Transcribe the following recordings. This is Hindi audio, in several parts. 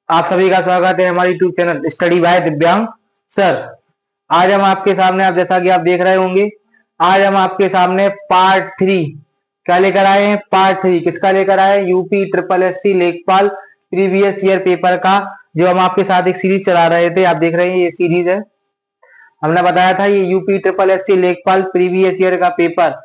आप सभी का स्वागत है हमारी यूट्यूब चैनल स्टडी बाय दिव्यांग सर। आज हम आपके सामने, आप जैसा कि आप देख रहे होंगे, आज हम आपके सामने पार्ट 3 क्या लेकर आए हैं। पार्ट 3 किसका लेकर आए हैं? यूपी ट्रिपल एससी लेखपाल प्रीवियस ईयर पेपर का, जो हम आपके साथ एक सीरीज चला रहे थे। आप देख रहे हैं ये सीरीज है। हमने बताया था ये यूपी ट्रिपल एससी लेखपाल प्रीवियस ईयर का पेपर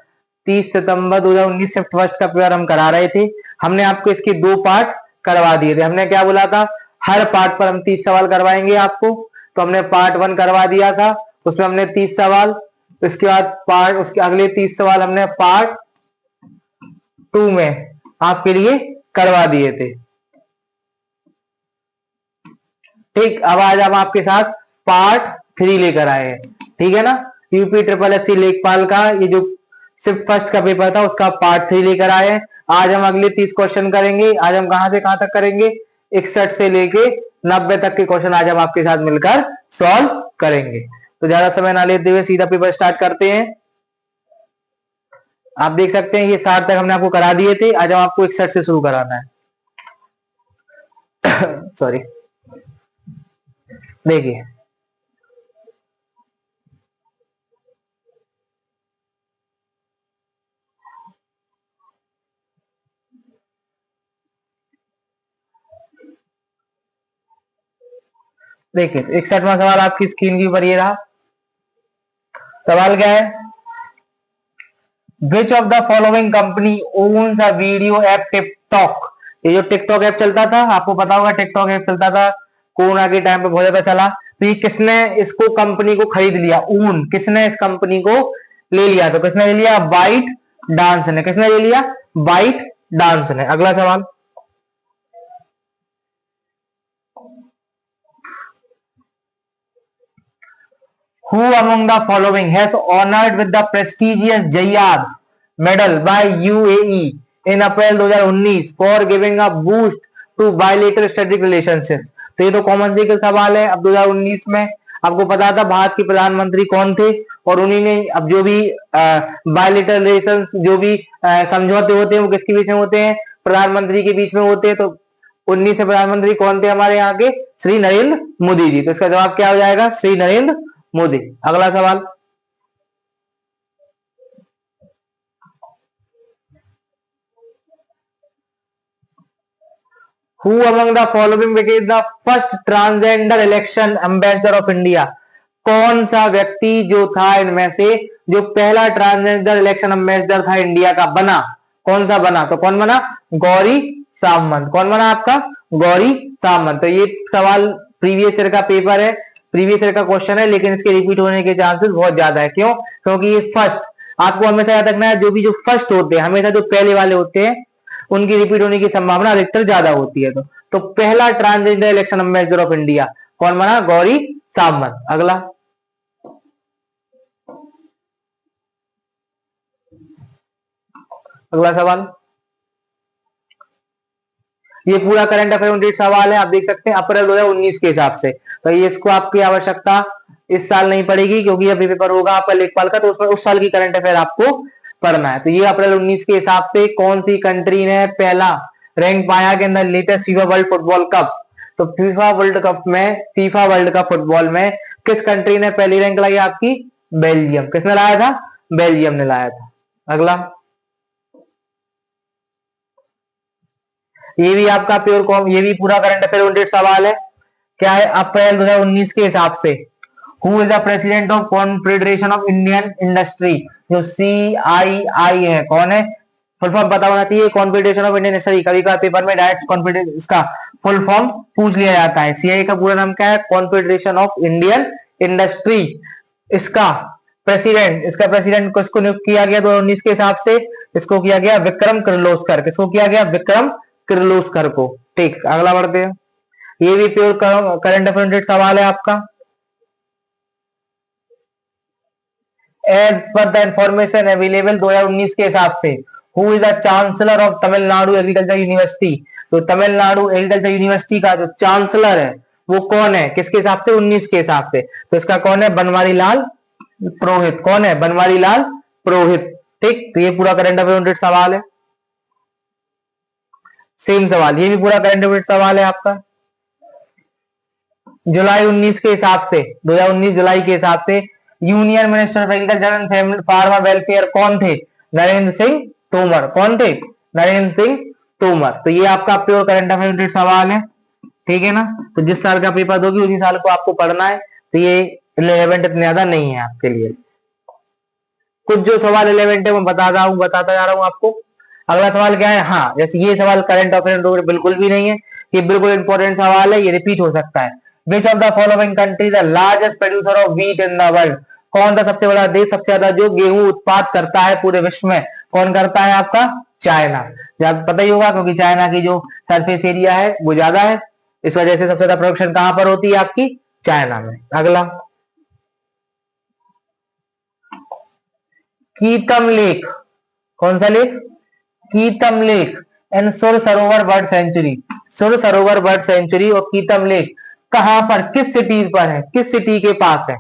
30 सितंबर 2019 शिफ्ट फर्स्ट का पेपर हम करा रहे थे। हमने आपको इसके 2 पार्ट करवा दिए थे। हमने क्या बोला था, हर पार्ट पर हम 30 सवाल करवाएंगे आपको। तो हमने पार्ट 1 करवा दिया था, उसमें हमने 30 सवाल। उसके बाद उसके अगले 30 सवाल हमने पार्ट 2 में आपके लिए करवा दिए थे। ठीक, अब आज हम आपके साथ पार्ट 3 लेकर आए हैं। ठीक है ना। यूपी ट्रिपल एससी लेखपाल का ये जो शिफ्ट फर्स्ट का पेपर था उसका पार्ट 3 लेकर आए हैं। आज हम अगले 30 क्वेश्चन करेंगे। आज हम कहां से कहां तक करेंगे? 61 से लेके 90 तक के क्वेश्चन आज हम आपके साथ मिलकर सॉल्व करेंगे। तो ज्यादा समय ना लेते हुए सीधा पेपर स्टार्ट करते हैं। आप देख सकते हैं ये 60 तक हमने आपको करा दिए थे। आज हम आपको 61 से शुरू कराना है। सॉरी, देखिए देखिए 61वां सवाल आपकी स्क्रीन के ऊपर ये रहा। सवाल क्या है? विच of the following company owns a video app TikTok. ये जो टिकटॉक ऐप चलता था, आपको पता होगा टिकटॉक ऐप चलता था, कोरोना के टाइम पे बहुत ज्यादा चला। तो ये किसने इसको कंपनी को खरीद लिया? ओन, किसने इस कंपनी को ले लिया? तो किसने ले लिया? बाइट डांस ने। किसने ले लिया? बाइट डांस ने। अगला सवाल, Who among the following has honored with the prestigious Jayad medal by UAE in April 2019 for giving a boost to bilateral strategic relationships? तो ये तो कॉमन सी सवाल है। अब 2019 में आपको पता था भारत के प्रधानमंत्री कौन थे, और उन्हीं ने अब जो भी बायलेटरल रिलेशंस, जो भी समझौते होते हैं वो किसके बीच में होते हैं? प्रधानमंत्री के बीच में होते हैं। तो 19 से प्रधानमंत्री कौन थे हमारे यहाँ के? श्री नरेंद्र मोदी जी। तो इसका जवाब क्या हो जाएगा? श्री नरेंद्र मोदी। अगला सवाल, Who among the following became the first transgender election ambassador of India? कौन सा व्यक्ति जो था इनमें से जो पहला ट्रांसजेंडर इलेक्शन एम्बेसडर था इंडिया का बना? कौन सा बना? तो कौन बना? गौरी सामंत। कौन बना आपका? गौरी सामंत। तो ये सवाल प्रीवियस ईयर का पेपर है, प्रीवियस ईयर का क्वेश्चन है, लेकिन इसके रिपीट होने के चांसेस बहुत ज्यादा है। क्यों? क्योंकि ये फर्स्ट, आपको हमेशा याद रखना है, जो भी जो फर्स्ट होते हैं हमेशा जो पहले वाले होते हैं उनकी रिपीट होने की संभावना अधिकतर ज्यादा होती है। तो पहला transgender election ambassador of India कौन बना? गौरी सामंत। अगला, अगला सवाल, ये पूरा करंट अफेयर रिलेटेड सवाल है। आप देख सकते हैं अप्रैल 2019 के हिसाब से। तो ये इसको आपकी आवश्यकता इस साल नहीं पड़ेगी, क्योंकि अभी पेपर होगा आपका लेखपाल का, तो उसमें उस साल की करंट अफेयर आपको पढ़ना है। तो ये अप्रैल 19 के हिसाब से कौन सी कंट्री ने पहला रैंक पाया के अंदर latest FIFA world football cup? तो फीफा वर्ल्ड कप में, फीफा वर्ल्ड कप फुटबॉल में किस कंट्री ने पहली रैंक लाई? आपकी बेल्जियम। किसने लाया था? बेल्जियम ने लाया था। अगला, ये भी आपका प्योर कॉम, ये भी पूरा करंट अफेयर रिलेटेड सवाल है। क्या है? अप्रैल 2019 के हिसाब से who is the president of confederation of Indian industry? जो CII है, कौन है? फुल फॉर्म पता होना चाहिए। कॉन्फेडरेशन ऑफ इंडियन इंडस्ट्री, कभी कभी पेपर में डायरेक्ट कॉन्फेडरेशन इसका फुल फॉर्म पूछ लिया जाता है। CII का पूरा नाम क्या है? Confederation of Indian industry. इसका प्रेसिडेंट, इसका प्रेसिडेंट किसको नियुक्त किया गया 2019 के हिसाब से? इसको किया गया विक्रम किर्लोस्कर। किसको किया गया? विक्रम किर्लोस्कर को। ठीक, अगला बढ़ते हैं। ये भी प्योर करंट अफेयर सवाल है आपका। As per the information available 2019 के हिसाब से who is the chancellor of Tamil Nadu agriculture university? तो तमिलनाडु एग्रीकल्चर यूनिवर्सिटी का जो चांसलर है वो कौन है? किसके हिसाब से? 19 के हिसाब से। तो इसका कौन है? बनवारी लाल पुरोहित। कौन है? बनवारी लाल पुरोहित। ठीक, तो ये पूरा करंट अफेयर सवाल है। सेम सवाल, ये भी पूरा करंट अफेयर सवाल है आपका। जुलाई 19 के हिसाब से, 2019 जुलाई के हिसाब से union minister of agriculture and farmer welfare कौन थे? नरेंद्र सिंह तोमर। कौन थे? नरेंद्र सिंह तोमर। तो ये आपका प्योर करंट अफेयर सवाल है, ठीक है ना। तो जिस साल का पेपर दोगी उसी साल को आपको पढ़ना है। तो ये रिलेवेंट इतना ज्यादा नहीं है आपके लिए। कुछ जो सवाल रिलेवेंट है मैं बताता जा रहा हूं आपको। अगला सवाल क्या है? हाँ, जैसे ये सवाल करंट अफेयर बिल्कुल भी नहीं है, ये बिल्कुल इंपॉर्टेंट सवाल है, ये रिपीट हो सकता है। विच of the following country the largest producer of wheat in the world? कौन सा सबसे बड़ा देश, सबसे ज्यादा जो गेहूं उत्पाद करता है पूरे विश्व में? कौन करता है? आपका चाइना। जब पता ही होगा, क्योंकि चाइना की जो सरफेस एरिया है वो ज्यादा है, इस वजह से सबसे ज्यादा प्रोडक्शन कहां पर होती है? आपकी चाइना में। अगला, कीतम लेक। कौन सा लेक? कीतम लेक एंड सुर सरोवर बर्ड सेंचुरी। सुर सरोवर बर्ड सेंचुरी और कीतम लेक कहां पर, किस सिटी पर है, किस सिटी के पास है?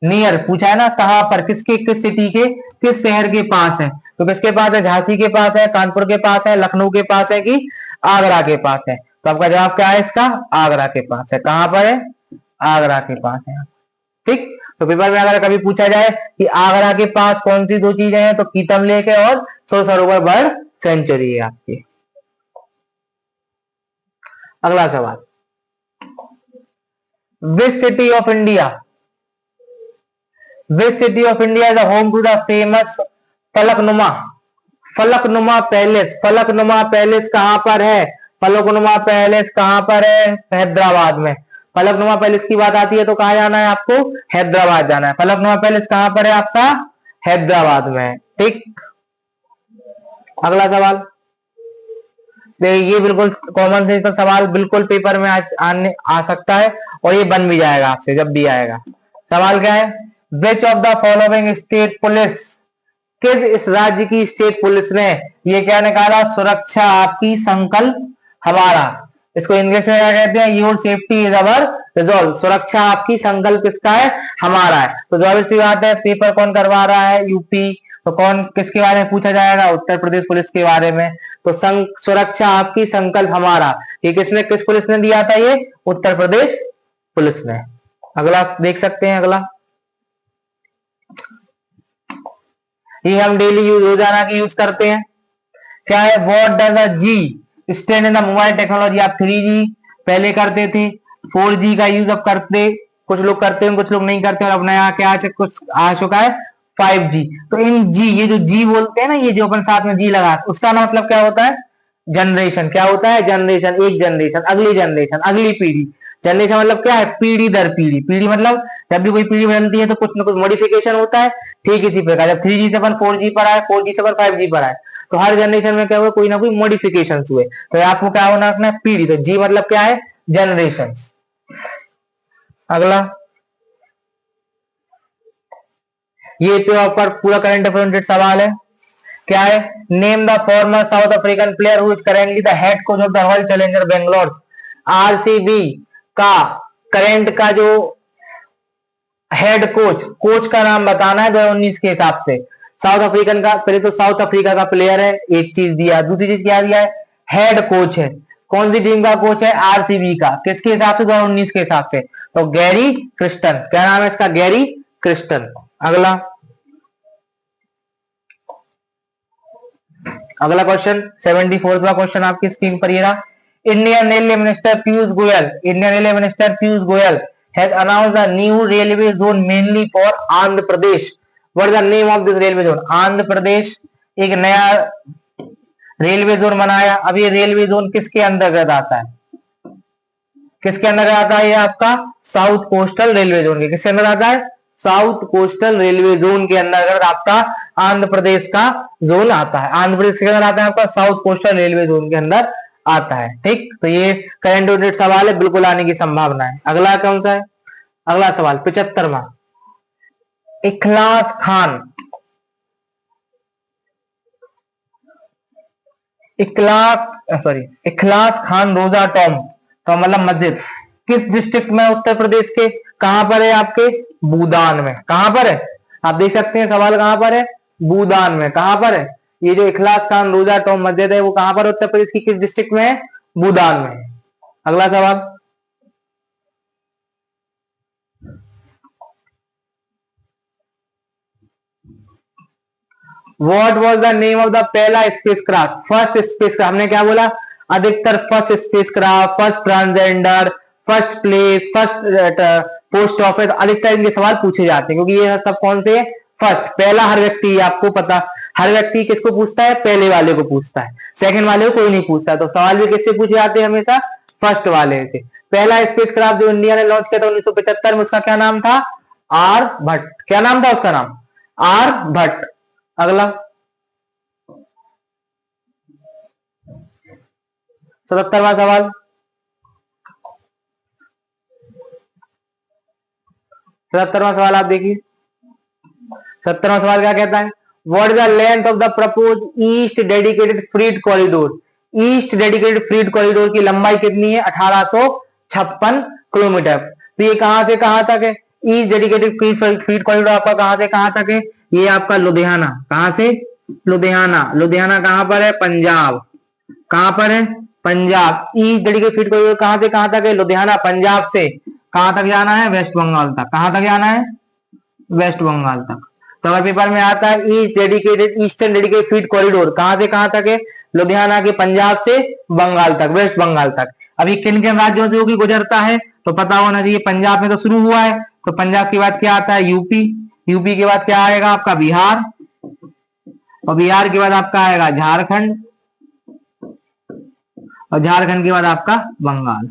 नियर पूछा है ना, कहां पर, किसके, किस सिटी के, किस शहर के पास है? तो किसके पास है? झांसी के पास है, कानपुर के पास है, लखनऊ के पास है, कि आगरा के पास है? तो आपका जवाब क्या है इसका? आगरा के पास है। कहां पर है? आगरा के पास है। ठीक। तो पेपर में अगर कभी पूछा जाए कि आगरा के पास कौन सी दो चीजें हैं, तो कीतम लेक है और सुर सरोवर बर्ड सेंचुरी है आपकी। अगला सवाल, which city of India, which city of India is home to the famous Falaknuma, Falaknuma palace? Falaknuma palace कहां पर है? फलकनुमा पैलेस कहां पर है? हैदराबाद में। फलकनुमा पैलेस की बात आती है तो कहां जाना है आपको? हैदराबाद जाना है। फलकनुमा पैलेस कहां पर है आपका? हैदराबाद में। ठीक। अगला सवाल, ये बिल्कुल कॉमन सेंस का सवाल, बिल्कुल पेपर में आ सकता है और ये बन भी जाएगा आपसे जब भी आएगा। सवाल क्या है? विच of the following state police, किस इस राज्य की स्टेट पुलिस ने ये क्या निकाला? सुरक्षा आपकी संकल्प हमारा। इसको इंग्लिश में क्या कहते हैं? Your safety is our resolve. सुरक्षा आपकी संकल्प किसका है? हमारा है। तो जाहिर सी बात है, पेपर कौन करवा रहा है? यूपी। तो कौन, किसके बारे में पूछा जाएगा? उत्तर प्रदेश पुलिस के बारे में। तो सुरक्षा आपकी संकल्प हमारा, ये किसने, किस पुलिस ने दिया था? ये उत्तर प्रदेश पुलिस ने। अगला देख सकते हैं। अगला, ये हम डेली यूज, रोजाना की यूज करते हैं। क्या है? What does a G stand in the mobile technology? आप 3G पहले करते थे, 4G का यूज अब करते, कुछ लोग करते हैं कुछ लोग नहीं करते, और अब नया क्या कुछ आ चुका है? 5G। तो इन जी, ये जो जी बोलते हैं ना, ये जो अपन साथ में जी लगा, उसका ना मतलब क्या होता है? जनरेशन। क्या होता है? जनरेशन। एक जनरेशन, अगली जनरेशन, अगली पीढ़ी। जनरेशन मतलब क्या है? पीढ़ी दर पीढ़ी। पीढ़ी मतलब जब भी कोई पीढ़ी बदलती है तो कुछ ना कुछ मॉडिफिकेशन होता है। ठीक इसी प्रकार जब 3G से अपन 4G पर आए, 4G से अपन 5G पर आए, तो हर जनरेशन में क्या हुआ? कोई ना कोई मॉडिफिकेशन हुए। तो आपको क्या होना रखना है? पीढ़ी। तो जी मतलब क्या है? जनरेशन। अगला, ये तो आपका पूरा करंट अफेयर सवाल है। क्या है? Name the former south African player who is currently the head coach of the royal challenger Bangalore. RCB का करंट का जो हेड कोच, कोच का नाम बताना है 2019 के हिसाब से। साउथ अफ्रीकन का, पहले तो साउथ अफ्रीका का प्लेयर है, एक चीज दिया। दूसरी चीज क्या दिया है? हेड कोच है। कौन सी टीम का कोच है? आरसीबी का। किसके हिसाब से? 2019 के हिसाब से। तो गैरी क्रिस्टन। क्या नाम है इसका? Gary Kirsten. अगला, अगला क्वेश्चन 74वां क्वेश्चन आपकी स्क्रीन पर ये रहा। Indian railway minister Piyush Goyal, Indian railway minister Piyush Goyal has announced a new railway zone mainly for Andhra Pradesh. What is the name of this railway zone? Andhra Pradesh एक नया रेलवे जोन बनाया। अब ये रेलवे जोन किसके अंतर्गत आता है? किसके अंदर आता है? ये आपका साउथ कोस्टल रेलवे जोन के। किसके अंदर आता है? साउथ कोस्टल रेलवे जोन के अंदर आपका आंध्र प्रदेश का जोन आता है। आंध्र प्रदेश के अंदर आता है आपका साउथ कोस्टल रेलवे जोन के अंदर आता है। ठीक। तो ये करंट रिलेटेड सवाल है, बिल्कुल आने की संभावना है। अगला कौन सा है? अगला सवाल 75वां, इखलास खान, इखलास खान रोजा टॉम, तो मतलब मस्जिद किस डिस्ट्रिक्ट में? उत्तर प्रदेश के। कहां पर है? आपके बूदान में। कहां पर है? आप देख सकते हैं सवाल कहां पर है? बूदान में। कहां पर है? ये जो इखलास खान रोजा टॉम मस्जिद है वो कहां पर उत्तर प्रदेश की किस डिस्ट्रिक्ट में है? बूदान में है। अगला सवाल, what was the name of the पहला स्पेसक्राफ्ट? फर्स्ट स्पेसक्राफ्ट, हमने क्या बोला? अधिकतर first spacecraft, first transgender, first place, first post office, अधिकतर इनके सवाल पूछे जाते हैं क्योंकि ये सब कौन से? फर्स्ट, पहला हर व्यक्ति, आपको पता, हर व्यक्ति किसको पूछता है? पहले वाले को पूछता है, सेकंड वाले को कोई नहीं पूछता। तो सवाल भी किससे पूछे जाते हैं? हमेशा फर्स्ट वाले से। पहला स्पेसक्राफ्ट जो इंडिया ने लॉन्च किया था 1975 में, उसका क्या नाम था? आर्यभट्ट। क्या नाम था उसका? नाम आर्यभट्ट। अगला 77वां सवाल, 77वां सवाल आप देखिए। 77वां सवाल क्या कहता है? What is the length of the propose east dedicated freight corridor? East dedicated freight corridor की लंबाई कितनी है? 1856 किलोमीटर। तो ये कहां से कहां तक है? ईस्ट डेडिकेटेड फ्रीट कॉरिडोर आपका कहां से कहां तक है? ये आपका लुधियाना। कहां से? लुधियाना। लुधियाना कहां पर है? पंजाब। कहां पर है? Punjab. East dedicated freight corridor कहां से कहां तक है? लुधियाना, पंजाब से कहां तक जाना है? वेस्ट बंगाल तक। कहां तक जाना है? वेस्ट बंगाल तक। तो अगर पेपर में आता है east dedicated, eastern dedicated freight corridor कहां से कहां तक है? लुधियाना के पंजाब से बंगाल तक, वेस्ट बंगाल तक। अभी किन किन राज्यों से होगी गुजरता है तो पता होना चाहिए। पंजाब में तो शुरू हुआ है, तो पंजाब के बाद क्या आता है? यूपी। यूपी के बाद क्या आएगा आपका? बिहार। और बिहार के बाद आपका आएगा झारखंड। और झारखंड के बाद आपका बंगाल।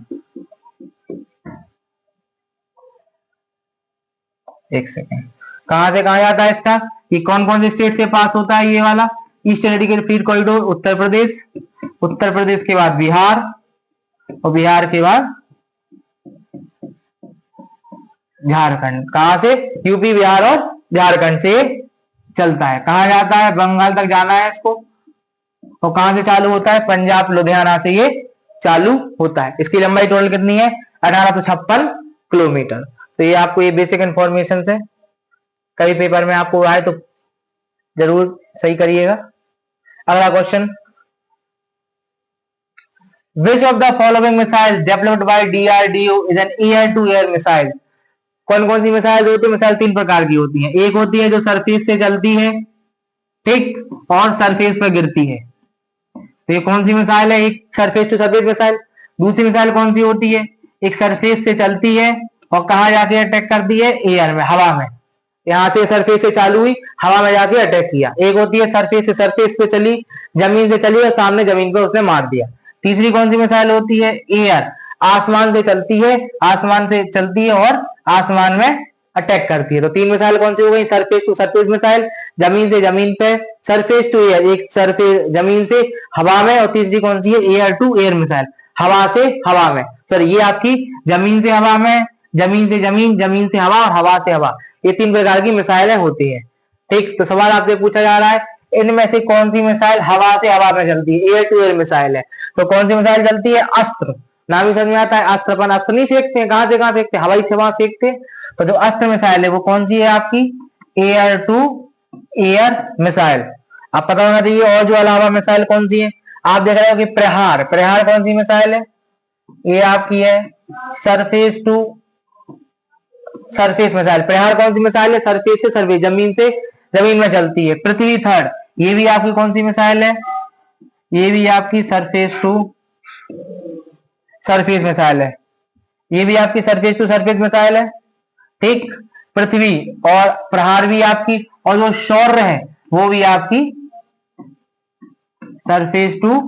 एक सेकेंड, कहां से कहां जाता है इसका? कि कौन कौन से स्टेट से पास होता है ये वाला eastern dedicated freight corridor? Uttar Pradesh. Uttar Pradesh के बाद बिहार। और बिहार के बाद झारखंड। कहां से? यूपी, बिहार और झारखंड से चलता है। कहां जाता है? बंगाल तक जाना है इसको। और कहां से चालू होता है? पंजाब, लुधियाना से ये चालू होता है। इसकी लंबाई टोटल कितनी है? 1856 किलोमीटर। तो ये आपको ये बेसिक इंफॉर्मेशन है, कई पेपर में आपको आए तो जरूर सही करिएगा। अगला question, which of the following missile developed by DRDO is an air to air missile? कौन कौन सी मिसाइल होती है? मिसाइल तीन प्रकार की होती है। एक होती है जो सरफेस से चलती है, ठीक, और सरफेस पर गिरती है। तो ये कौन सी मिसाइल है? एक सरफेस टू सरफेस मिसाइल। दूसरी मिसाइल कौन सी होती है? एक सरफेस से चलती है और कहां जाके अटैक करती है? एयर में, हवा में। यहां से सरफेस से चालू हुई, हवा में जाके अटैक किया। एक होती है सरफेस से सरफेस पे चली, जमीन से चली और सामने जमीन पे उसने मार दिया। तीसरी कौन सी मिसाइल होती है? एयर, आसमान से चलती है, आसमान से चलती है और आसमान में अटैक करती है। तो तीन मिसाइल कौन सी हो गई? सरफेस टू सरफेस मिसाइल, जमीन से जमीन पे, सरफेस टू एयर, एक सरफेस जमीन से हवा में, और तीसरी कौन सी है? एयर टू एयर मिसाइल, हवा से हवा में। सर ये आपकी जमीन से हवा में, जमीन से जमीन, जमीन से हवा और हवा से हवा, ये तीन प्रकार की मिसाइलें होती है। ठीक, तो सवाल आपसे पूछा जा रहा है इनमें से कौन सी मिसाइल हवा से हवा में चलती है? एयर टू एयर मिसाइल है। तो कौन सी मिसाइल चलती है? अस्त्र। नाम ही समझ में आता है, अस्त्र। अपन अस्त्र नहीं फेंकते हैं, कहां से कहां फेंकते हैं? हवाई से वहां फेंकते हैं। तो जो अस्त्र मिसाइल है वो कौन सी है आपकी? Air to air missile. अब पता होना चाहिए और जो अलावा मिसाइल कौन सी है। आप देख रहे हो कि प्रहार, प्रहार कौन सी मिसाइल है? ये आपकी है सरफेस टू सरफेस मिसाइल। प्रहार कौन सी मिसाइल है? सरफेस से सरफेस, जमीन से जमीन में चलती है। पृथ्वी थर्ड, ये भी आपकी कौन सी मिसाइल है? ये भी आपकी सरफेस टू सरफेस मिसाइल है। ये भी आपकी सरफेस टू सरफेस मिसाइल है। ठीक, पृथ्वी और प्रहार भी आपकी, और जो शौर्य है वो भी आपकी सरफेस टू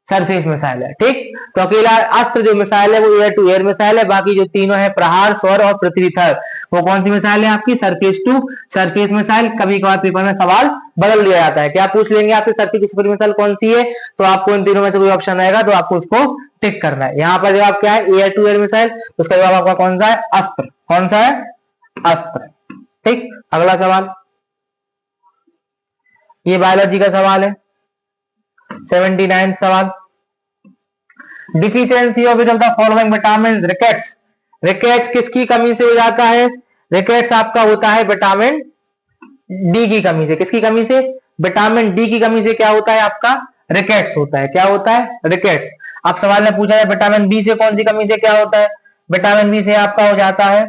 सरफेस मिसाइल है। ठीक, तो अकेला अस्त्र जो मिसाइल है वो एयर टू एयर मिसाइल है। बाकी जो तीनों है प्रहार, सौर और पृथ्वी थर्ड, वो कौन सी मिसाइल है आपकी? Surface to surface missile. कभी कभार पेपर में सवाल बदल दिया जाता है, क्या पूछ लेंगे आपसे सरफेस टू सरफेस मिसाइल कौन सी है, तो आपको इन तीनों में से कोई ऑप्शन आएगा तो आपको उसको टिक करना है। यहाँ पर जवाब क्या है? Air to air missile. तो उसका जवाब आपका कौन सा है? अस्त्र। कौन सा है? अस्त्र। ठीक, अगला सवाल, ये बायोलॉजी का सवाल है, 79 सवाल। Deficiency of which of the following vitamin? Rickets. Rickets किसकी कमी से हो जाता है? रिकेट्स आपका होता है विटामिन डी की कमी से। किसकी कमी से? विटामिन डी की कमी से क्या होता है आपका? रिकेट्स होता है। क्या होता है? रिकेट्स। अब सवाल में पूछा है विटामिन बी से कौन सी कमी से क्या होता है? विटामिन बी से आपका हो जाता है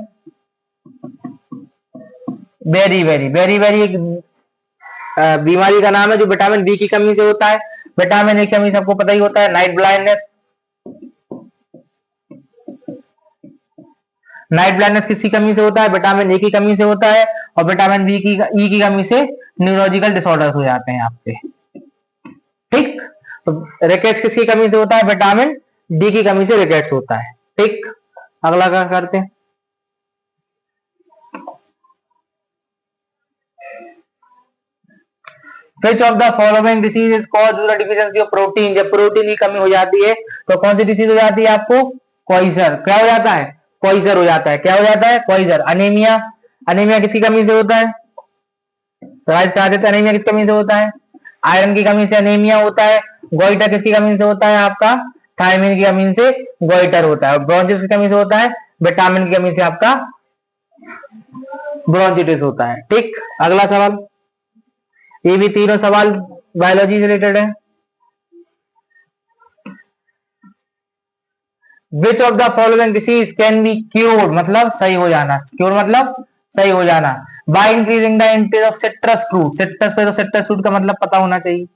वेरी वेरी वेरी वेरी एक बीमारी का नाम है जो विटामिन बी की कमी से होता है। विटामिन ए की कमी से आपको पता ही होता है नाइट ब्लाइंडनेस। नाइट ब्लाइंडनेस किसकी कमी से होता है? विटामिन ए की कमी से होता है। और विटामिन बी की ई की कमी से न्यूरोलॉजिकल डिसऑर्डर हो जाते हैं आपके। ठीक। तो रिकेट्स किसकी कमी से होता है? विटामिन डी की कमी से रिकेट्स होता है। ठीक। अगला क्या करते हैं? Which of the following disease is caused due to deficiency of protein? जब प्रोटीन की कमी हो जाती है तो कौन सी डिसीज हो जाती है आपको? क्वाइसर। क्या हो जाता है? क्वाइसर हो जाता है। क्या हो जाता है? क्वाइसर। अनीमिया। अनीमिया किसकी कमी से होता है? तो आज कहा देते अनीमिया किसकी कमी से होता है? आयरन की कमी से अनीमिया होता है। गोइटर किसकी कमी से होता है आपका? थायमिन की कमी से गोइटर होता है। ब्रोंचिटिस की कमी से होता है विटामिन की कमी से आपका ब्रोंचिटिस होता है। ठीक। अगला सवाल। ये भी तीनों सवाल बायोलॉजी से रिलेटेड है। विच of the following disease can be cured? मतलब सही हो जाना। क्योर मतलब सही हो जाना। By increasing the intake of citrus fruit. Citrus पे तो सिट्रस फ्रूट का मतलब पता होना चाहिए।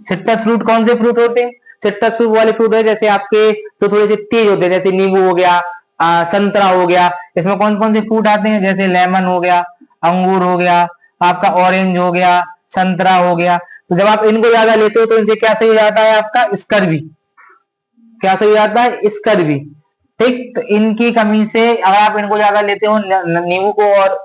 सिट्रस फ्रूट कौन से फ्रूट होते हैं? सिट्रस फ्रूट वाले फ्रूट है जैसे आपके तो थोड़े से तेज होते हैं, जैसे नींबू हो गया, संतरा हो गया। इसमें कौन कौन से फ्रूट आते हैं? जैसे लेमन हो गया, अंगूर हो गया, आपका ऑरेंज हो गया, संतरा हो गया। तो जब आप इनको ज्यादा लेते हो तो इनसे क्या सही हो जाता है आपका? स्कर्वी। क्या सही हो जाता है? स्कर्वी। ठीक। तो इनकी कमी से अगर आप इनको ज्यादा लेते हो नींबू को और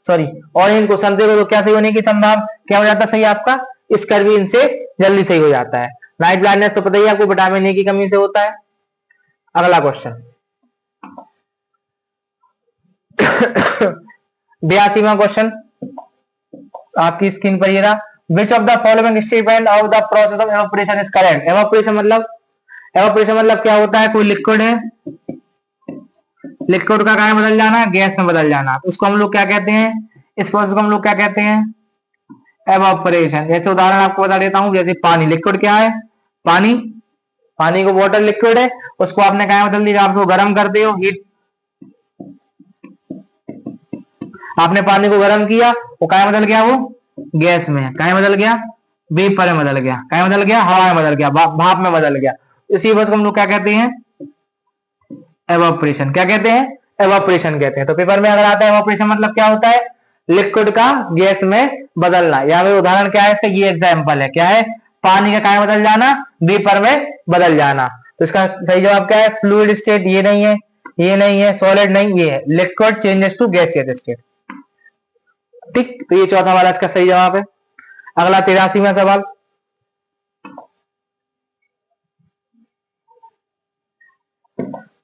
सॉरी ऑरेंज को, संतरे को, तो क्या सही होने की संभावना क्या हो जाता है? सही आपका स्कर्वी इनसे जल्दी सही हो जाता है। नाइट ब्लाइंडनेस तो पता ही आपको विटामिन ए की कमी से होता है। अगला क्वेश्चन 82वां क्वेश्चन आपकी स्क्रीन पर ये रहा। विच of the following statement of the process of evaporation is correct? Evaporation मतलब क्या होता है? कोई लिक्विड है, लिक्विड का क्या बदल जाना? गैस में बदल जाना। उसको हम लोग क्या कहते हैं? इस प्रोसेस को हम लोग क्या कहते हैं? एवापोरेशन। जैसे उदाहरण आपको बता देता हूं, जैसे पानी लिक्विड क्या है? पानी। पानी को वाटर लिक्विड है, उसको आपने क्या बदल दिया? आप उसको गर्म करते हो, हीट। आपने पानी को गर्म किया, वो क्या बदल गया? वो गैस में। क्या बदल गया? वेपर में बदल गया। क्या बदल गया? हवा में बदल गया, भाप में बदल गया। इसी बस को हम लोग क्या कहते हैं? एवापोरेशन। क्या कहते हैं? एवापोरेशन कहते हैं। तो पेपर में अगर आता है एवापोरेशन मतलब क्या होता है? लिक्विड का गैस में बदलना। या फिर उदाहरण क्या है इसका? ये एग्जाम्पल है। क्या है? पानी का क्या बदल जाना? वेपर में बदल जाना। तो इसका सही जवाब क्या है? Fluid state. ये नहीं है, ये नहीं है, सॉलिड नहीं, ये है liquid changes to gaseous state. ठीक। तो ये चौथा वाला इसका सही जवाब है। अगला 83वां सवाल।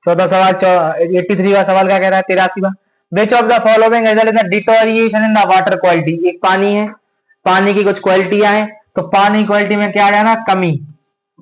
चौथा सवाल 83वां सवाल क्या कह रहा है? 83वां। Which of the following result in the deterioration in the water quality? एक पानी है, पानी की कुछ क्वालिटियां हैं, तो पानी क्वालिटी में क्या आ जाना? कमी।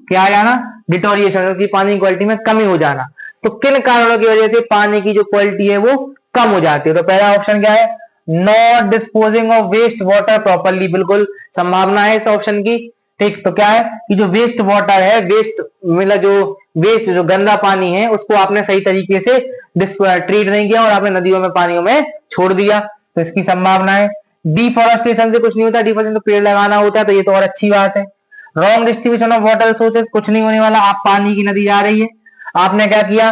क्या आ जाना? डिटोरिएशन की पानी क्वालिटी में कमी हो जाना। तो किन कारणों की वजह से पानी की जो क्वालिटी है वो कम हो जाती है? तो पहला ऑप्शन क्या है? Not disposing of waste water properly. बिल्कुल संभावना है इस ऑप्शन की। ठीक। तो क्या है कि जो वेस्ट वाटर है, वेस्ट मतलब जो गंदा पानी है, उसको आपने सही तरीके से ट्रीट नहीं किया और आपने नदियों में, पानियों में छोड़ दिया, तो इसकी संभावना है। डिफॉरेस्टेशन से कुछ नहीं होता, डिफॉरेस्टेशन तो पेड़ लगाना होता है, तो ये तो और अच्छी बात है। Wrong distribution of water resources, कुछ नहीं होने वाला। आप पानी की नदी जा रही है, आपने क्या किया?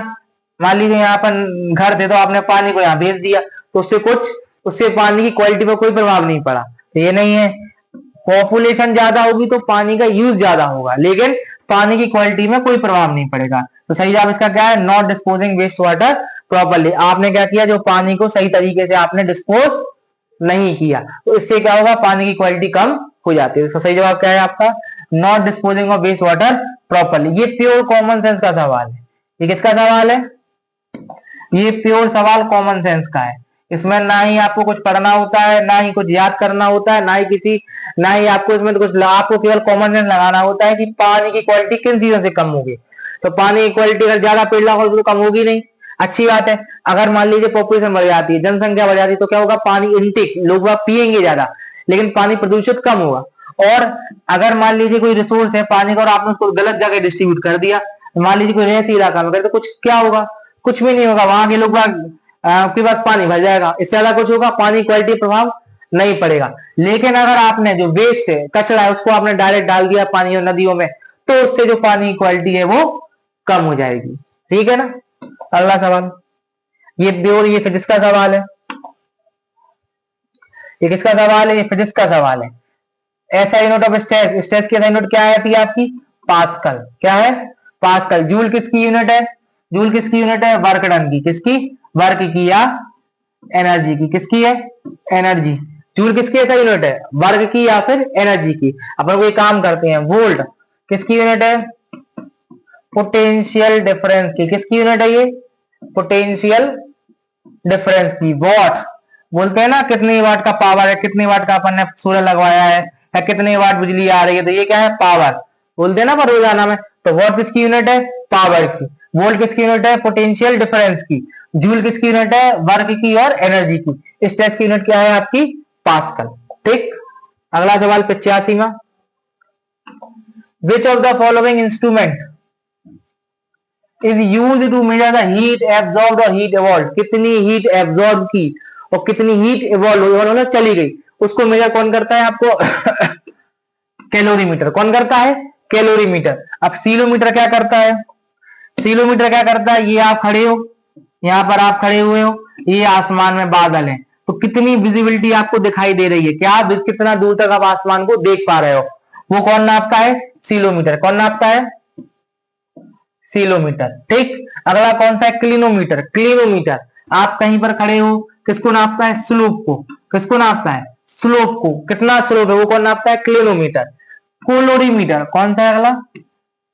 मान लीजिए यहाँ पर घर थे तो आपने पानी को यहाँ भेज दिया, तो उससे पानी की क्वालिटी पर कोई प्रभाव नहीं पड़ा। तो ये नहीं है। पॉपुलेशन ज्यादा होगी तो पानी का यूज ज्यादा होगा, लेकिन पानी की क्वालिटी में कोई प्रभाव नहीं पड़ेगा। तो सही जवाब इसका क्या है? Not disposing waste water properly. आपने क्या किया? जो पानी को सही तरीके से आपने डिस्पोज नहीं किया, तो इससे क्या होगा? पानी की क्वालिटी कम हो जाती है। तो सही जवाब क्या है आपका? Not disposing of waste water properly. ये प्योर कॉमन सेंस का सवाल है। ये किसका सवाल है? ये प्योर सवाल कॉमन सेंस का है। इसमें ना ही आपको कुछ पढ़ना होता है, ना ही कुछ याद करना होता है, ना ही आपको इसमें कुछ, आपको केवल कॉमन सेंस लगाना होता है कि पानी की क्वालिटी किन चीजों से कम होगी। तो पानी की क्वालिटी अगर ज्यादा पेड़ लगाओगे तो कम होगी नहीं। अच्छी बात है। अगर मान लीजिए पॉपुलेशन बढ़ जाती है, जनसंख्या बढ़ जाती है, तो क्या होगा, पानी इनटेक, लोग वह पिएंगे ज्यादा, लेकिन पानी प्रदूषित कम होगा। और अगर मान लीजिए कोई रिसोर्स है पानी का और आपने उसको गलत जगह डिस्ट्रीब्यूट कर दिया, मान लीजिए कोई रेसी इलाका में करे, तो कुछ क्या होगा, कुछ भी नहीं होगा, वहां के लोग आपके पास पानी भर जाएगा, इससे ज्यादा कुछ होगा, पानी क्वालिटी प्रभाव नहीं पड़ेगा। लेकिन अगर आपने जो वेस्ट है, कचरा है, उसको आपने डायरेक्ट डाल दिया पानी और नदियों में, तो उससे जो पानी क्वालिटी है वो कम हो जाएगी। ठीक है ना। अगला सवाल, ये फिजिक्स का सवाल है। ये किसका सवाल है, ये फिजिक्स का सवाल है। SI unit of stress, stress की यूनिट क्या आती है आपकी, पास्कल। क्या है, पास्कल। जूल किसकी यूनिट है, जूल किसकी यूनिट है, वर्क डन की। किसकी, वर्क की या एनर्जी की। किसकी है, एनर्जी। जूल किसकी ऐसा यूनिट है, वर्क की या फिर एनर्जी की। अपन कोई काम करते हैं, वोल्ट किसकी यूनिट है, पोटेंशियल डिफरेंस की। किसकी यूनिट है ये, पोटेंशियल डिफरेंस की। वॉट बोलते हैं ना, कितनी वाट का पावर है, कितनी वाट का अपन ने सूर्य लगवाया है, या कितनी वाट बिजली आ रही है, तो ये क्या है, पावर बोलते हैं ना पर रोजाना में। तो वॉट किसकी यूनिट है, पावर की। वोल्ट किसकी यूनिट है, पोटेंशियल डिफरेंस की। जूल किसकी यूनिट है, वर्क की और एनर्जी की। स्ट्रेस की यूनिट क्या है आपकी, पास्कल। ठीक। अगला सवाल 85वां, which of the following instrument is use to measure the heat absorb और हीट एवॉल्व। कितनी हीट एब्जॉर्ब की और कितनी हीट इवॉल्व हुई, चली गई, उसको मेजर कौन करता है आपको कैलोरीमीटर। कौन करता है, कैलोरीमीटर। अब सीलोमीटर क्या करता है, सीलोमीटर क्या करता है, ये आप खड़े हो, यहां पर आप खड़े हुए हो, ये आसमान में बादल है, तो कितनी विजिबिलिटी आपको दिखाई दे रही है, क्या आप कितना दूर तक आप आसमान को देख पा रहे हो, वो कौन नापता है, सीलोमीटर। कौन नापता है, सीलोमीटर। ठीक। अगला कौन सा है, क्लिनोमीटर। क्लिनोमीटर, आप कहीं पर खड़े हो, किसको नापता है, स्लोप को। किसको नापता है, स्लोप को। कितना स्लोप है वो कौन नापता है, क्लिनोमीटर। कोलोरीमीटर, कौन सा है अगला,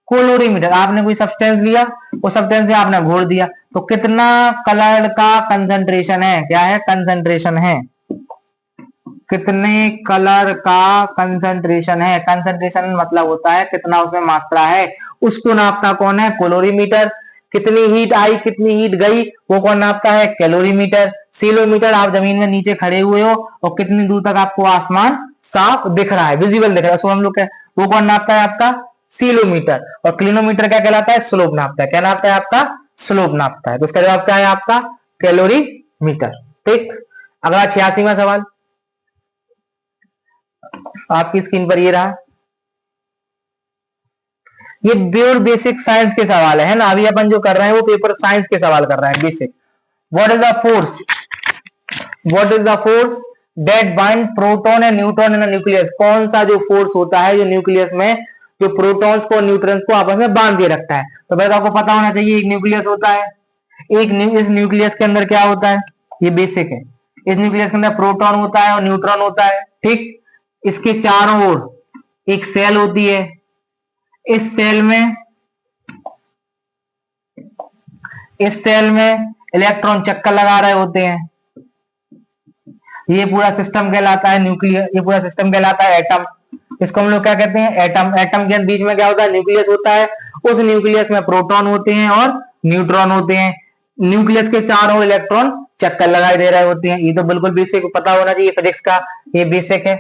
कोलोरीमीटर। आपने कोई सब्सटेंस लिया, वो सब्सटेंस में आपने घोर दिया, तो कितना कलर का कंसंट्रेशन है, क्या है, कंसंट्रेशन है, कितने कलर का कंसंट्रेशन है। कंसंट्रेशन मतलब होता है कितना उसमें मात्रा है, उसको नापता कौन है, कैलोरीमीटर। कितनी हीट आई, कितनी हीट गई, वो कौन नापता है, कैलोरीमीटर। सीलोमीटर, आप जमीन में नीचे खड़े हुए हो और कितनी दूर तक आपको आसमान साफ दिख रहा है, विजिबल दिख रहा है, उसको हम लोग, वो कौन नापता है आपका, सीलोमीटर। और क्लिनोमीटर क्या कहलाता है, स्लोप नापता है। क्या नापता है आपका, स्लोप नापता है। तो उसका जवाब क्या है आपका, कैलोरीमीटर। ठीक। अगला 86वां सवाल आपकी स्क्रीन पर ये रहा, ये प्योर बेसिक साइंस के सवाल है ना। अभी अपन जो कर रहे हैं वो पेपर साइंस के सवाल कर रहे हैं, basic. What is the force, what is the force that bind proton and neutron in nucleus. कौन सा जो फोर्स होता है जो न्यूक्लियस में जो प्रोटॉन्स को न्यूट्रॉन्स को आपस में बांध के रखता है। तो पहले आपको पता होना चाहिए, एक न्यूक्लियस होता है, इस न्यूक्लियस के अंदर क्या होता है, ये बेसिक है। इस न्यूक्लियस के अंदर प्रोटॉन होता है और न्यूट्रॉन होता है। ठीक। इसके चारों ओर एक सेल होती है, इस सेल में इलेक्ट्रॉन चक्कर लगा रहे होते हैं। ये पूरा सिस्टम कहलाता है न्यूक्लियर, ये पूरा सिस्टम कहलाता है एटम। इसको हम लोग क्या कहते हैं, एटम। एटम के बीच में क्या होता है, न्यूक्लियस होता है, उस न्यूक्लियस में प्रोटॉन होते हैं और न्यूट्रॉन होते हैं। न्यूक्लियस के चारों इलेक्ट्रॉन चक्कर लगाए दे रहे होते हैं। ये तो बिल्कुल बेसिक पता होना चाहिए फिजिक्स का, ये बेसिक है।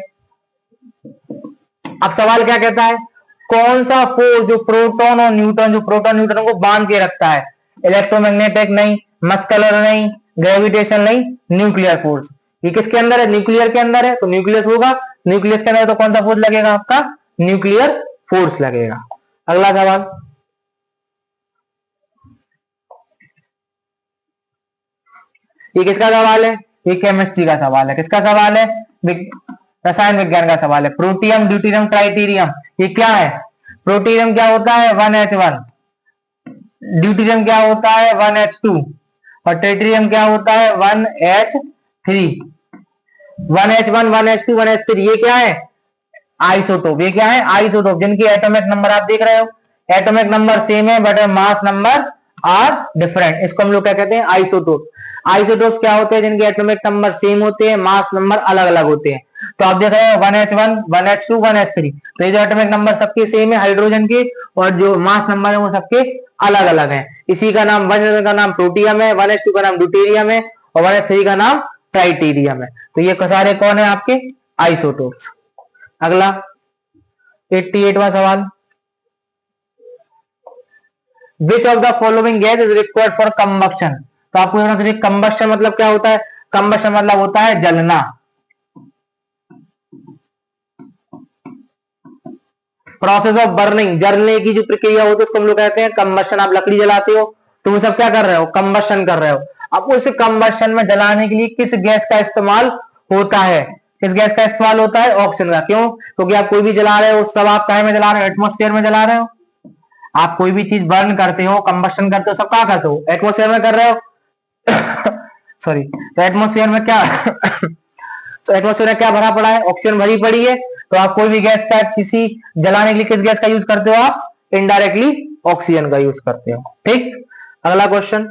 अब सवाल क्या कहता है, कौन सा फोर्स जो प्रोटॉन और न्यूट्रॉन, जो प्रोटॉन न्यूट्रॉन को बांध के रखता है, इलेक्ट्रोमैग्नेटिक नहीं, मस्कुलर नहीं, ग्रेविटेशन नहीं, न्यूक्लियर फोर्स। ये किसके अंदर है, न्यूक्लियर के अंदर है, तो न्यूक्लियस होगा। न्यूक्लियस के अंदर तो कौन सा फोर्स लगेगा आपका, न्यूक्लियर फोर्स लगेगा। अगला सवाल, ये किसका सवाल है, ये केमिस्ट्री का सवाल है। किसका सवाल है, रसायन विज्ञान का सवाल है। प्रोटियम, ड्यूटेरियम, ट्राइटेरियम, ये क्या है, प्रोटियम क्या होता है 1H1, ड्यूटेरियम क्या होता है 1H2 और ट्राइटेरियम क्या होता है 1H3। 1H1, 1H2, 1H3 ये क्या है, आइसोटोप। ये क्या है, आइसोटोप, जिनकी एटॉमिक नंबर आप देख रहे हो, एटॉमिक नंबर सेम है but mass number are different. इसको हम लोग क्या कहते हैं, आइसोटोप। आइसोटोप क्या होते हैं, जिनके एटॉमिक नंबर सेम होते हैं, मास नंबर अलग अलग होते हैं। तो आप देख रहे हो 1H1 1H2 1H3, तो ये जो एटॉमिक नंबर सबके सेम है हाइड्रोजन के, और जो मास नंबर है वो सबके अलग अलग है। इसी का नाम 1H1 का नाम प्रोटियम है, 1H2 का नाम ड्यूटेरियम है, और 1H3 का नाम ट्राइटेरियम है। तो ये सारे कौन है आपके आइसोटोप्स। अगला 88वां सवाल, विच of the following gas is required for combustion. तो आपको समझना चाहिए कंबक्शन मतलब क्या होता है। कंबक्शन मतलब होता है जलना। प्रोसेस ऑफ बर्निंग, जलने की जो प्रक्रिया होती है उसको हम लोग कहते हैं कंबक्शन। आप लकड़ी जलाते हो तो वो सब क्या कर रहे हो, कंबक्शन कर रहे हो। अब उस कंबक्शन में जलाने के लिए किस गैस का इस्तेमाल होता है, किस गैस का इस्तेमाल होता है, ऑक्सीजन का। क्यों, क्योंकि आप कोई भी जला रहे हो सब आप कहाँ में जला रहे हो, एटमोस्फेयर में जला रहे हो। आप कोई भी चीज बर्न करते हो, कंबक्शन करते हो, सब कहाँ करते हो, एटमोस्फेयर में कर रहे हो। सॉरी, तो एटमोस्फेयर में क्या तो एटमोस्फेयर में क्या भरा पड़ा है, ऑक्सीजन भरी पड़ी है। तो आप कोई भी गैस का किसी जलाने के लिए किस गैस का यूज करते हो, आप इनडायरेक्टली ऑक्सीजन का यूज करते हो। ठीक, अगला क्वेश्चन,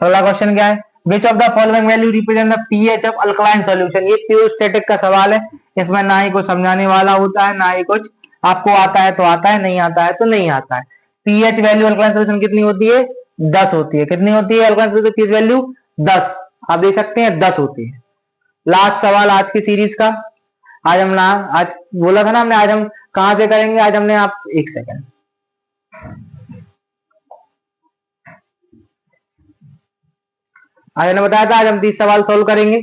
अगला क्वेश्चन क्या है, विच of the following value represent the pH of alkaline solution. ये प्योर का सवाल है, इसमें ना ही कुछ समझाने वाला होता है, ना ही कुछ आपको आता है तो आता है, नहीं आता है तो नहीं आता है। पीएच वैल्यू अल्कलाइन सॉल्यूशन कितनी होती है, 10 होती है। कितनी होती है अल्कलाइन सॉल्यूशन पीएच वैल्यू, 10। आप देख सकते हैं 10 होती है। लास्ट सवाल आज की सीरीज का। आज हम ना, आज बोला था ना हमने, आज हम कहां से करेंगे, आज हमने, आप एक सेकंड, आज मैंने बताया था आज हम 30 सवाल सोल्व करेंगे।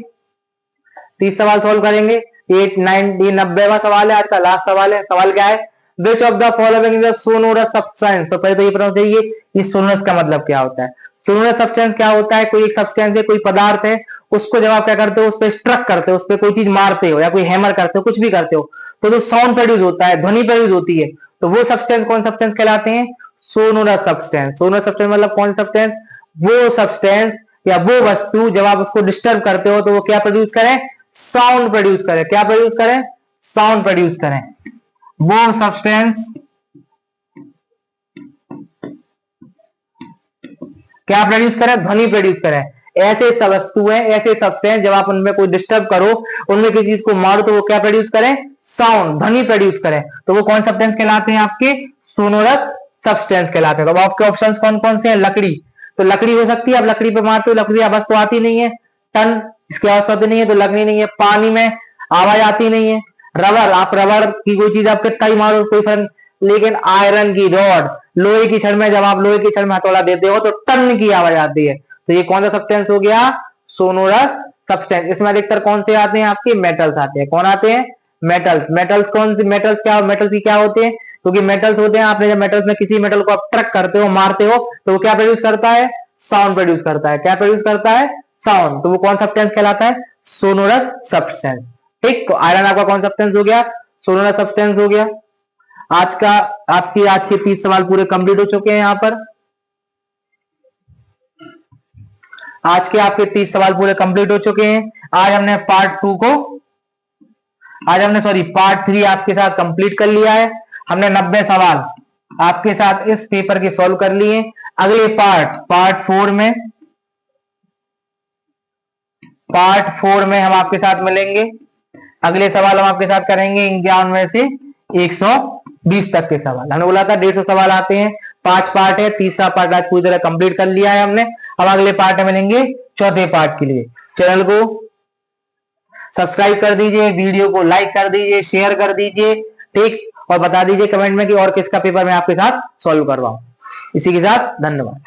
30 सवाल सोल्व करेंगे। 90वां सवाल है, आज का लास्ट सवाल है। सवाल क्या है, विच of the following is a sonorous substance. तो पहले तो ये पता चाहिए ये सोनोरस का मतलब क्या होता है। सोनोरस सब्सटेंस क्या होता है, कोई एक सब्सटेंस है, कोई पदार्थ है, उसको जब आप क्या करते हो, उस पर स्ट्रक करते हो, उस पर कोई चीज मारते हो या कोई हैमर करते हो, कुछ भी करते हो, तो जो साउंड प्रोड्यूस होता है, ध्वनि प्रोड्यूस होती है, तो वो सब्सटेंस कौन सब्सटेंस कहलाते हैं, सोनोरस सब्सटेंस। सोनोरस सब्सटेंस मतलब कौन सब्सटेंस, वो सब्सटेंस या वो वस्तु जब आप उसको डिस्टर्ब करते हो तो वो क्या प्रोड्यूस करें, साउंड प्रोड्यूस करें। क्या प्रोड्यूस करें, साउंड प्रोड्यूस करें। वो सब्सटेंस क्या प्रोड्यूस करें, ध्वनि प्रोड्यूस करें। ऐसे वस्तुएं, ऐसे सब्सटेंस जब आप उनमें कोई डिस्टर्ब करो, उनमें किसी चीज को मारो, तो वो क्या प्रोड्यूस करें, साउंड, ध्वनि प्रोड्यूस करें। तो वो कौन सब्सटेंस कहलाते हैं, आपके सोनोरस सब्सटेंस कहलाते हैं। तो आपके ऑप्शंस कौन कौन से हैं, लकड़ी, तो लकड़ी हो सकती है, आप लकड़ी पे मारते हो, लकड़ी आवाज तो आती नहीं है, टन इसकी आवाज तो आती नहीं है, तो लकड़ी नहीं है। पानी में आवाज आती नहीं है। रबर, आप रबर की कोई चीज आप कितना ही मारो कोई फर्क, लेकिन आयरन की रॉड, लोहे की छड़ में जब आप लोहे की छड़ में हथौड़ा देते हो तो टन की आवाज आती है। तो ये कौन सा सब्सटेंस हो गया, सोनोरस सब्सटेंस। इसमें अधिकतर कौन से आते हैं, आपके मेटल्स आते हैं। कौन आते हैं, मेटल्स। मेटल्स कौन से, मेटल्स क्या, मेटल्स की क्या होते हैं, क्योंकि मेटल्स होते हैं, आपने जब मेटल्स में किसी मेटल को आप ट्रक करते हो, मारते हो, तो वो क्या प्रोड्यूस करता है, साउंड प्रोड्यूस करता है। क्या प्रोड्यूस करता है, साउंड। तो वो कौन सब्सटेंस कहलाता है, सोनोरस सब्सटेंस। ठीक, तो आयरन आपका कौन सब्सटेंस हो गया, सोनोरस सब्सटेंस हो गया। आज का आपकी आज के 30 सवाल पूरे कंप्लीट हो चुके हैं। यहां पर आज के आपके 30 सवाल पूरे कंप्लीट हो चुके हैं। आज हमने पार्ट 2 को, आज हमने सॉरी पार्ट 3 आपके साथ कंप्लीट कर लिया है। हमने 90 सवाल आपके साथ इस पेपर के सॉल्व कर लिए। अगले पार्ट 4 में, हम आपके साथ मिलेंगे। अगले सवाल हम आपके साथ करेंगे 51 से 120 तक के सवाल। हमने बोला था 150 सवाल आते हैं, 5 पार्ट है, तीसरा पार्ट आज पूरी तरह कंप्लीट कर लिया है हमने। अब अगले पार्ट में मिलेंगे चौथे पार्ट के लिए। चैनल को सब्सक्राइब कर दीजिए, वीडियो को लाइक कर दीजिए, शेयर कर दीजिए, ठीक, और बता दीजिए कमेंट में कि और किसका पेपर मैं आपके साथ सॉल्व करवाऊं। इसी के साथ धन्यवाद।